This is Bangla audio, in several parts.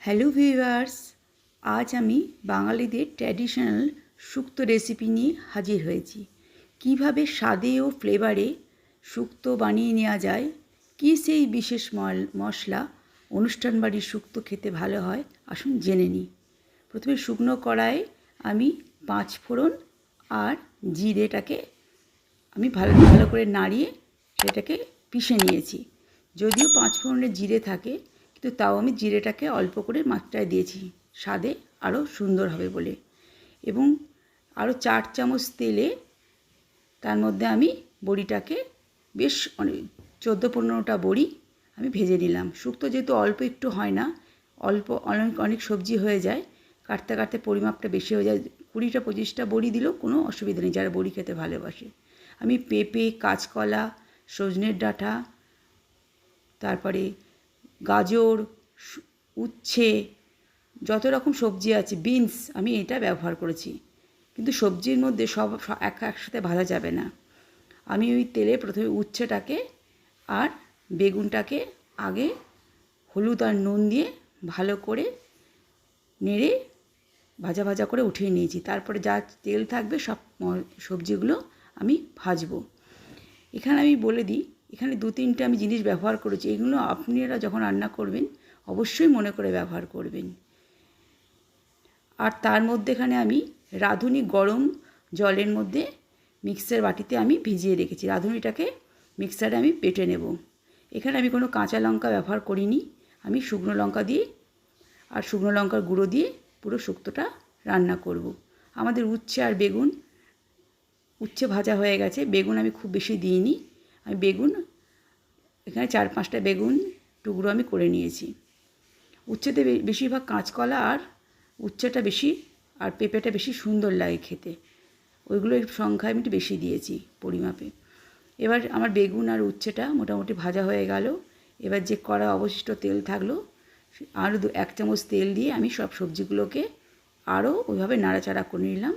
হ্যালো ভিউয়ার্স, আজ আমি বাঙালিদের ট্র্যাডিশনাল শুক্তো রেসিপি নিয়ে হাজির হয়েছি। কিভাবে স্বাদে ও ফ্লেভারে শুক্তো বানিয়ে নেওয়া যায়, কী সেই বিশেষ মশলা অনুষ্ঠান বাড়ির শুক্তো খেতে ভালো হয়, আসুন জেনে নিই। প্রথমে শুকনো কড়াইয়ে আমি 5 ফোড়ন আর জিরেটাকে আমি ভালো ভালো করে নাড়িয়ে সেটাকে পিষে নিয়েছি। যদিও 5 ফোড়নের জিরে থাকে, কিন্তু তাও আমি জিরেটাকে অল্প করে মাত্রায় দিয়েছি স্বাদে আরও সুন্দর হবে বলে। এবং আরও 4 চামচ তেলে তার মধ্যে আমি বড়িটাকে বেশ অনেক 14-15টা বড়ি আমি ভেজে নিলাম। শুক্তো যেহেতু অল্প একটু হয় না, অল্প অনেক সবজি হয়ে যায়, কাটতে কাটতে পরিমাপটা বেশি হয়ে যায়। 20-25টা বড়ি দিলেও কোনো অসুবিধা নেই যারা বড়ি খেতে ভালোবাসে। আমি পেঁপে, কাঁচকলা, সজনের ডাঁটা, তারপরে গাজর, উচ্ছে, যত রকম সবজি আছে, বিনস, আমি এটা ব্যবহার করেছি। কিন্তু সবজির মধ্যে সব একসাথে ভাজা যাবে না। আমি ওই তেলে প্রথমে উচ্ছেটাকে আর বেগুনটাকে আগে হলুদ আর নুন দিয়ে ভালো করে নেড়ে ভাজা ভাজা করে উঠিয়ে নিয়েছি। তারপরে যা তেল থাকবে সব সবজিগুলো আমি ভাজবো। এখানে আমি বলে দিই, এখানে 2-3টে আমি জিনিস ব্যবহার করেছি। এগুলো আপনারা যখন রান্না করবেন অবশ্যই মনে করে ব্যবহার করবেন। আর তার মধ্যে এখানে আমি রাঁধুনি গরম জলের মধ্যে মিক্সার বাটিতে আমি ভিজিয়ে রেখেছি। রাঁধুনিটাকে মিক্সারে আমি বেটে নেব। এখানে আমি কোনো কাঁচা লঙ্কা ব্যবহার করিনি, আমি শুকনো লঙ্কা দিয়ে আর শুকনো লঙ্কার গুঁড়ো দিয়ে পুরো শুক্তোটা রান্না করব। আমাদের উচ্ছে আর বেগুন, উচ্ছে ভাজা হয়ে গেছে, বেগুন আমি খুব বেশি দিইনি। আমি বেগুন এখানে 4-5টা বেগুন টুকরো আমি করে নিয়েছি। উচ্ছেতে বেশিরভাগ কাঁচকলা আর উচ্ছেটা বেশি আর পেঁপেটা বেশি সুন্দর লাগে খেতে, ওইগুলোর সংখ্যা আমি একটু বেশি দিয়েছি পরিমাপে। এবার আমার বেগুন আর উচ্ছেটা মোটামুটি ভাজা হয়ে গেল। এবার যে কড়া অবশিষ্ট তেল থাকলো, আরও 1 চামচ তেল দিয়ে আমি সব সবজিগুলোকে আরও ওইভাবে নাড়াচাড়া করে নিলাম,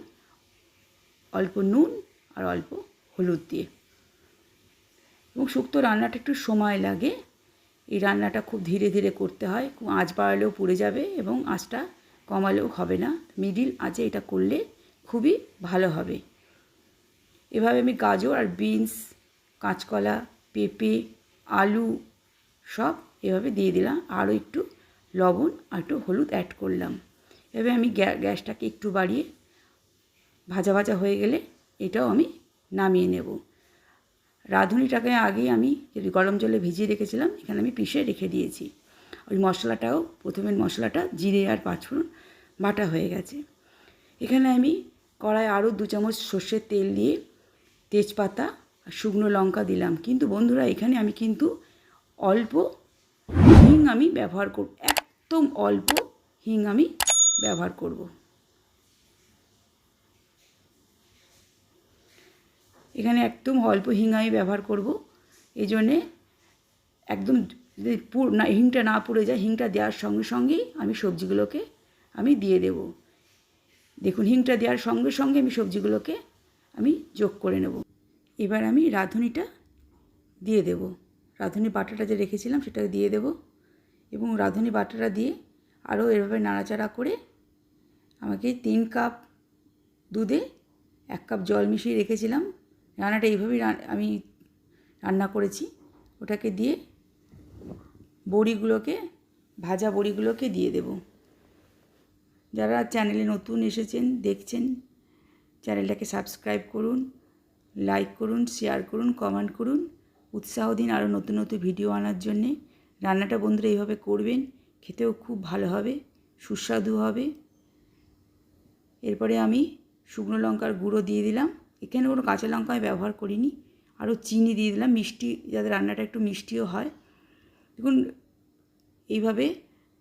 অল্প নুন আর অল্প হলুদ দিয়ে। এবং শুক্তো রান্নাটা একটু সময় লাগে, এই রান্নাটা খুব ধীরে ধীরে করতে হয়, খুব আঁচ বাড়ালেও পুড়ে যাবে এবং আঁচটা কমালেও হবে না, মিডিল আঁচে এটা করলে খুবই ভালো হবে। এভাবে আমি গাজর আর বিনস, কাঁচকলা, পেঁপে, আলু সব এভাবে দিয়ে দিলাম, আরও একটু লবণ আর একটু হলুদ অ্যাড করলাম। এভাবে আমি গ্যাসটাকে একটু বাড়িয়ে ভাজা ভাজা হয়ে গেলে এটাও আমি নামিয়ে নেব। রাঁধুনিটাকে আগেই আমি গরম জলে ভিজিয়ে রেখেছিলাম, এখানে আমি পিষে রেখে দিয়েছি। ওই মশলাটাও প্রথমের মশলাটা জিরে আর 5 ফোড়ন বাটা হয়ে গেছে। এখানে আমি কড়ায় আরও 2 চামচ সর্ষের তেল দিয়ে তেজপাতা আর শুকনো লঙ্কা দিলাম। কিন্তু বন্ধুরা, এখানে আমি কিন্তু অল্প হিং আমি ব্যবহার করব, একদম অল্প হিং আমি ব্যবহার করব। এখানে একদম অল্প হিং আমি ব্যবহার করব। এই জন্যে একদম যদি হিংটা না পুড়ে যায়, হিংটা দেওয়ার সঙ্গে সঙ্গেই আমি সবজিগুলোকে আমি দিয়ে দেব। দেখুন, হিংটা দেওয়ার সঙ্গে সঙ্গে আমি সবজিগুলোকে আমি যোগ করে নেব। এবার আমি রাঁধুনিটা দিয়ে দেব, রাঁধুনি বাটাটা যে রেখেছিলাম সেটা দিয়ে দেব এবং রাঁধুনি বাটাটা দিয়ে আরও এভাবে নাড়াচাড়া করে আমাকে 3 কাপ দুধে 1 কাপ জল মিশিয়ে রেখেছিলাম। রান্নাটা এইভাবেই আমি রান্না করেছি। ওটাকে দিয়ে বড়িগুলোকে, ভাজা বড়িগুলোকে দিয়ে দেব। যারা চ্যানেলে নতুন এসেছেন, দেখছেন, চ্যানেলটাকে সাবস্ক্রাইব করুন, লাইক করুন, শেয়ার করুন, কমেন্ট করুন, উৎসাহ দিন আরও নতুন নতুন ভিডিও আনার জন্যে। রান্নাটা বন্ধুরা এইভাবে করবেন, খেতেও খুব ভালো হবে, সুস্বাদু হবে। এরপরে আমি শুকনো লঙ্কার গুঁড়ো দিয়ে দিলাম, এখানে কোনো কাঁচা লঙ্কা আমি ব্যবহার করিনি। আরও চিনি দিয়ে দিলাম, মিষ্টি যাতে রান্নাটা একটু মিষ্টিও হয়। দেখুন, এইভাবে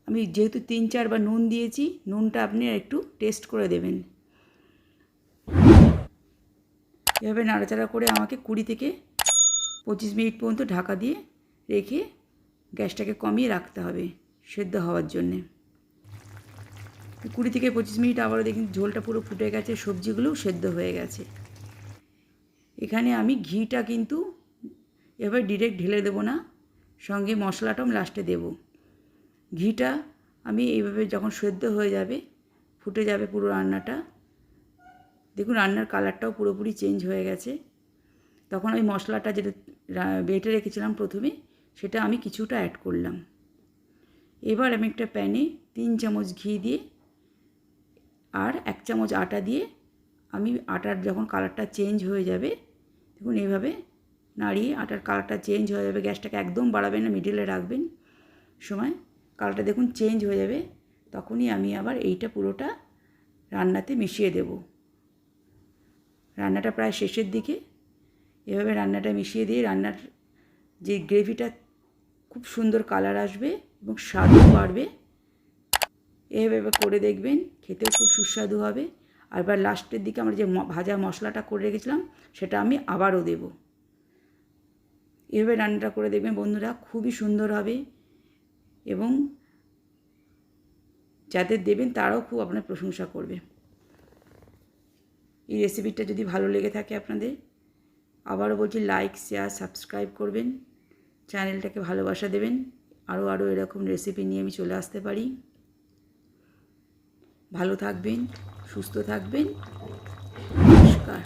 আমি যেহেতু 3-4 বার নুন দিয়েছি, নুনটা আপনি একটু টেস্ট করে দেবেন। এভাবে নাড়াচাড়া করে আমাকে 20-25 মিনিট পর্যন্ত ঢাকা দিয়ে রেখে গ্যাসটাকে কমিয়ে রাখতে হবে সেদ্ধ হওয়ার জন্যে। 20-25 মিনিট আবারও দেখুন ঝোলটা পুরো ফুটে গেছে, সবজিগুলোও সেদ্ধ হয়ে গেছে। এখানে আমি ঘিটা কিন্তু এভাবে ডিরেক্ট ঢেলে দেবো না, সঙ্গে মশলাটাও লাস্টে দেব। ঘিটা আমি এইভাবে যখন সেদ্ধ হয়ে যাবে, ফুটে যাবে পুরো রান্নাটা, দেখুন রান্নার কালারটাও পুরোপুরি চেঞ্জ হয়ে গেছে। তখন ওই মশলাটা যেটা বেটে রেখেছিলাম প্রথমে, সেটা আমি কিছুটা অ্যাড করলাম। এবার আমি একটা প্যানে 3 চামচ ঘি দিয়ে আর 1 চামচ আটা দিয়ে আমি আটার যখন কালারটা চেঞ্জ হয়ে যাবে, দেখুন এইভাবে নাড়িয়ে আটার কালারটা চেঞ্জ হয়ে যাবে। গ্যাসটাকে একদম বাড়াবেন না, মিডিলে রাখবেন। সময় কালারটা দেখুন চেঞ্জ হয়ে যাবে, তখনই আমি আবার এইটা পুরোটা রান্নাতে মিশিয়ে দেব। রান্নাটা প্রায় শেষের দিকে, এভাবে রান্নাটা মিশিয়ে দিয়ে রান্নার যে গ্রেভিটা খুব সুন্দর কালার আসবে এবং স্বাদও বাড়বে। এভাবে করে দেখবেন, খেতেও খুব সুস্বাদু হবে। আর এবার লাস্টের দিকে আমরা যে ভাজা মশলাটা করে রেখেছিলাম সেটা আমি আবারও দেব। এভাবে রান্নাটা করে দেখবেন বন্ধুরা, খুবই সুন্দর হবে এবং যাদের দেবেন তারাও খুব আপনার প্রশংসা করবে। এই রেসিপিটা যদি ভালো লেগে থাকে আপনাদের, আবারও বলছি লাইক, শেয়ার, সাবস্ক্রাইব করবেন, চ্যানেলটাকে ভালোবাসা দেবেন। আরও এরকম রেসিপি নিয়ে আমি চলে আসতে পারি। ভালো থাকবেন, সুস্থ থাকবেন। নমস্কার।